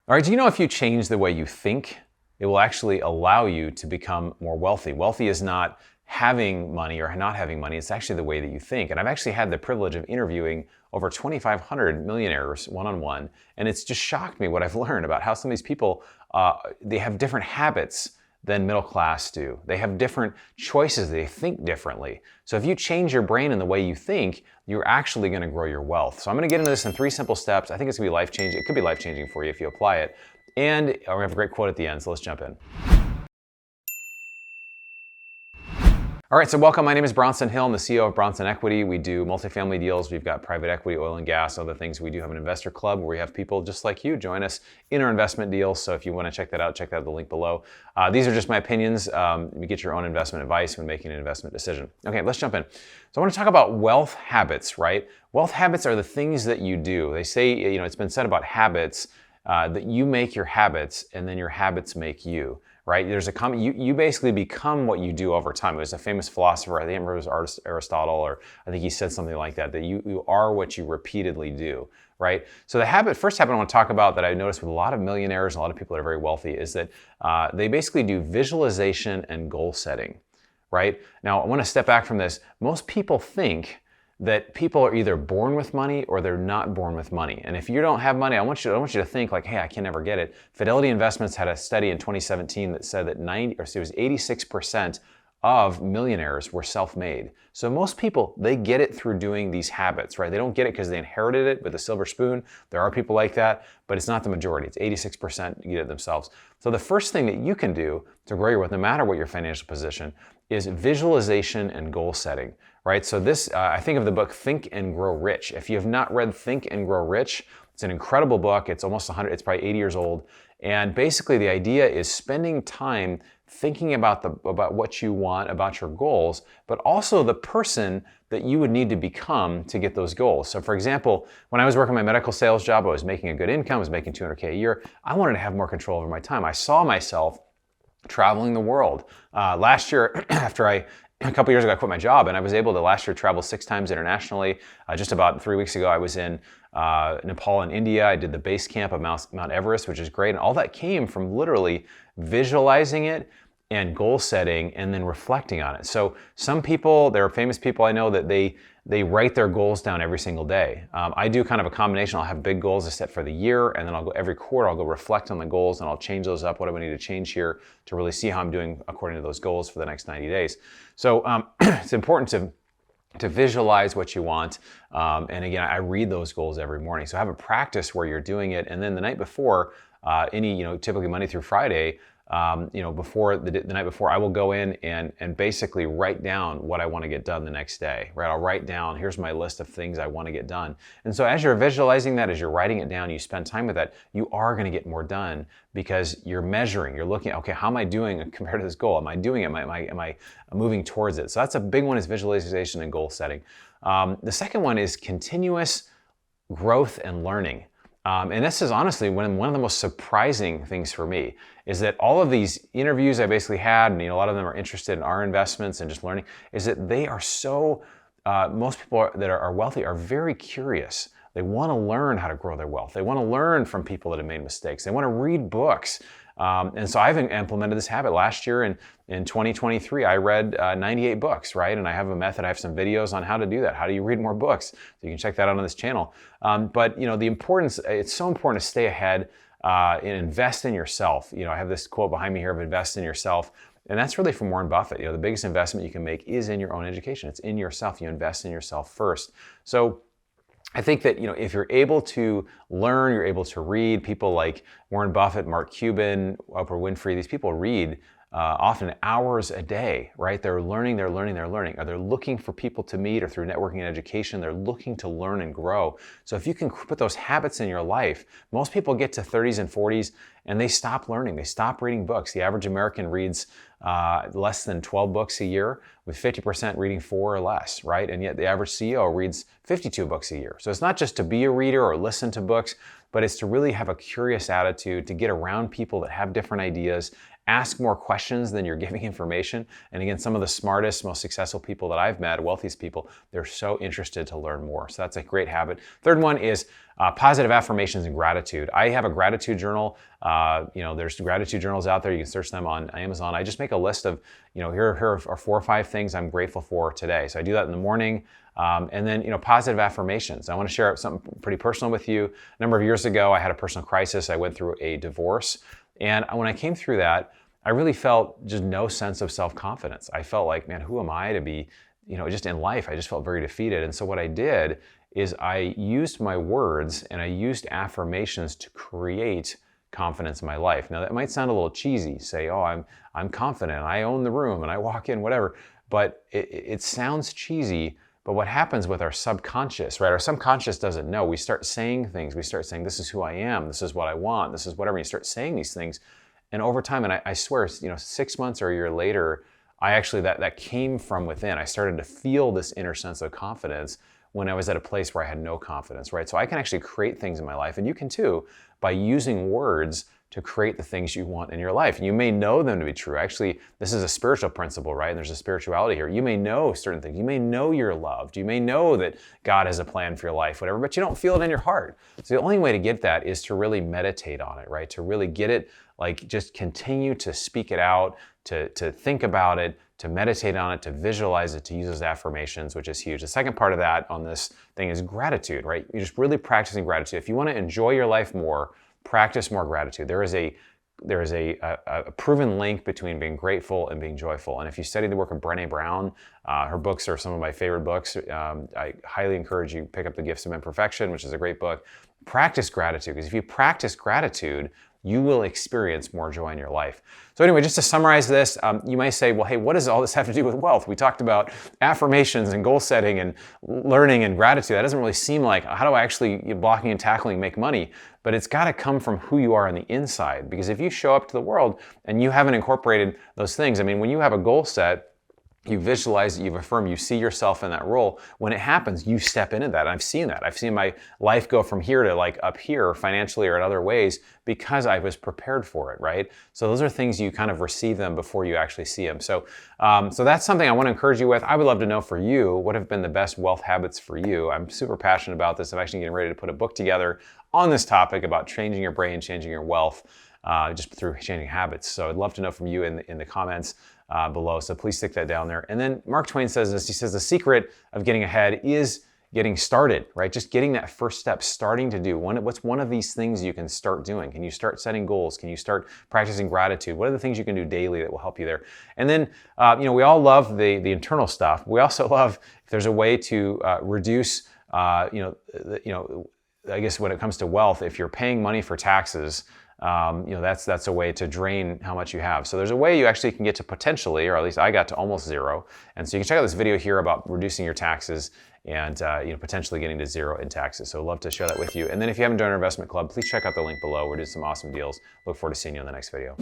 All right, do you know if you change the way you think, it will actually allow you to become more wealthy? Wealthy is not having money or not having money, it's actually the way that you think. And I've actually had the privilege of interviewing over 2,500 millionaires one-on-one, and it's just shocked me what I've learned about how some of these people, they have different habits than middle class do. They have different choices, they think differently. So if you change your brain in the way you think, you're actually gonna grow your wealth. So I'm gonna get into this in 3 simple steps. I think it's gonna be life-changing. It could be life-changing for you if you apply it. And we're gonna have a great quote at the end, so let's jump in. All right, so welcome. My name is Bronson Hill. I'm the CEO of Bronson Equity. We do multifamily deals. We've got private equity, oil and gas, other things. We do have an investor club where we have people just like you join us in our investment deals. So if you want to check that out, check out the link below. These are just my opinions. You get your own investment advice when making an investment decision. Okay, let's jump in. So I want to talk about wealth habits, right? Wealth habits are the things that you do. They say, it's been said about habits that you make your habits and then your habits make you. Right? There's a comment, you basically become what you do over time. It was a famous philosopher, I think it was Aristotle, or I think he said something like that, that you are what you repeatedly do, right? So the first habit I want to talk about that I noticed with a lot of millionaires, a lot of people that are very wealthy, is that they basically do visualization and goal setting, right? Now, I want to step back from this. Most people think that people are either born with money or they're not born with money. And if you don't have money, I want you to think like, hey, I can never get it. Fidelity Investments had a study in 2017 that said that 86% of millionaires were self-made. So most people, they get it through doing these habits, right? They don't get it because they inherited it with a silver spoon. There are people like that, but it's not the majority. It's 86% get it themselves. So the first thing that you can do to grow your wealth, no matter what your financial position, is visualization and goal setting, right? So this, I think of the book Think and Grow Rich. If you have not read Think and Grow Rich, it's an incredible book. It's almost 100, it's probably 80 years old. And basically the idea is spending time thinking about what you want, about your goals, but also the person that you would need to become to get those goals. So for example, when I was working my medical sales job, I was making a good income, I was making $200K a year. I wanted to have more control over my time. I saw myself traveling the world. Last year, a couple years ago, I quit my job, and I was able to last year travel 6 times internationally. Just about 3 weeks ago, I was in Nepal and India. I did the base camp of Mount Everest, which is great. And all that came from literally visualizing it and goal setting and then reflecting on it. So some people, there are famous people I know that they write their goals down every single day. I do kind of a combination. I'll have big goals I set for the year, and then I'll go every quarter, I'll go reflect on the goals, and I'll change those up. What do I need to change here to really see how I'm doing according to those goals for the next 90 days? So it's important to visualize what you want. And again, I read those goals every morning. So have a practice where you're doing it. And then the night before, typically Monday through Friday, before the night before, I will go in and basically write down what I want to get done the next day, right? I'll write down, here's my list of things I want to get done. And so as you're visualizing that, as you're writing it down, you spend time with that, you are going to get more done because you're measuring, you're looking at, okay, how am I doing compared to this goal? Am I doing it? Am I moving towards it? So that's a big one, is visualization and goal setting. The second one is continuous growth and learning. And this is honestly one of the most surprising things for me, is that all of these interviews I basically had, and a lot of them are interested in our investments and just learning, is that they are so, most people that are wealthy are very curious. They want to learn how to grow their wealth. They want to learn from people that have made mistakes. They want to read books. And so I've implemented this habit. Last year in 2023, I read 98 books, right? And I have a method, I have some videos on how to do that. How do you read more books? So you can check that out on this channel. But the importance, it's so important to stay ahead and invest in yourself. I have this quote behind me here of invest in yourself. And that's really from Warren Buffett. The biggest investment you can make is in your own education. It's in yourself. You invest in yourself first. So I think that, if you're able to learn, you're able to read, people like Warren Buffett, Mark Cuban, Oprah Winfrey, these people read often hours a day, right? They're learning. Or they're looking for people to meet, or through networking and education, they're looking to learn and grow. So if you can put those habits in your life, most people get to 30s and 40s and they stop learning. They stop reading books. The average American reads less than 12 books a year, with 50% reading 4 or less, right? And yet the average CEO reads 52 books a year. So it's not just to be a reader or listen to books, but it's to really have a curious attitude, to get around people that have different ideas, ask more questions than you're giving information. And again, some of the smartest, most successful people that I've met, wealthiest people, they're so interested to learn more. So that's a great habit. Third one is positive affirmations and gratitude. I have a gratitude journal. There's gratitude journals out there. You can search them on Amazon. I just make a list of, here are 4 or 5 things I'm grateful for today. So I do that in the morning. And then, positive affirmations. I want to share something pretty personal with you. A number of years ago, I had a personal crisis. I went through a divorce. And when I came through that, I really felt just no sense of self-confidence. I felt like, man, who am I to be, just in life? I just felt very defeated. And so what I did is I used my words and I used affirmations to create confidence in my life. Now that might sound a little cheesy, say, oh, I'm confident, I own the room, and I walk in, whatever. But it sounds cheesy. But what happens with our subconscious, right? Our subconscious doesn't know. We start saying things. We start saying, this is who I am. This is what I want. This is whatever. You start saying these things. And over time, and I swear, 6 months or a year later, I actually, that came from within. I started to feel this inner sense of confidence when I was at a place where I had no confidence, right? So I can actually create things in my life, and you can too, by using words to create the things you want in your life. And you may know them to be true. Actually, this is a spiritual principle, right? And there's a spirituality here. You may know certain things. You may know you're loved. You may know that God has a plan for your life, whatever, but you don't feel it in your heart. So the only way to get that is to really meditate on it, right? To really get it, like just continue to speak it out, to think about it, to meditate on it, to visualize it, to use those affirmations, which is huge. The second part of that on this thing is gratitude, right? You're just really practicing gratitude. If you want to enjoy your life more, practice more gratitude. There is a proven link between being grateful and being joyful. And if you study the work of Brené Brown, her books are some of my favorite books. I highly encourage you to pick up The Gifts of Imperfection, which is a great book. Practice gratitude, because if you practice gratitude, you will experience more joy in your life. So anyway, just to summarize this, you may say, well, hey, what does all this have to do with wealth? We talked about affirmations and goal setting and learning and gratitude. That doesn't really seem like, how do I actually, blocking and tackling, make money? But it's got to come from who you are on the inside. Because if you show up to the world and you haven't incorporated those things, when you have a goal set, you visualize it, you've affirmed, you see yourself in that role. When it happens, you step into that. And I've seen that. I've seen my life go from here to like up here financially or in other ways because I was prepared for it, right? So those are things you kind of receive them before you actually see them. So that's something I want to encourage you with. I would love to know for you, what have been the best wealth habits for you? I'm super passionate about this. I'm actually getting ready to put a book together on this topic about changing your brain, changing your wealth, just through changing habits. So I'd love to know from you in the comments below. So please stick that down there. And then Mark Twain says this. He says the secret of getting ahead is getting started, right? Just getting that first step, starting to do. What's one of these things you can start doing? Can you start setting goals? Can you start practicing gratitude? What are the things you can do daily that will help you there? And then, we all love the internal stuff. We also love if there's a way to reduce, I guess when it comes to wealth, if you're paying money for taxes, that's a way to drain how much you have. So there's a way you actually can get to potentially, or at least I got to almost zero. And so you can check out this video here about reducing your taxes and potentially getting to zero in taxes. So I'd love to share that with you. And then if you haven't joined our investment club, please check out the link below. We're doing some awesome deals. Look forward to seeing you in the next video.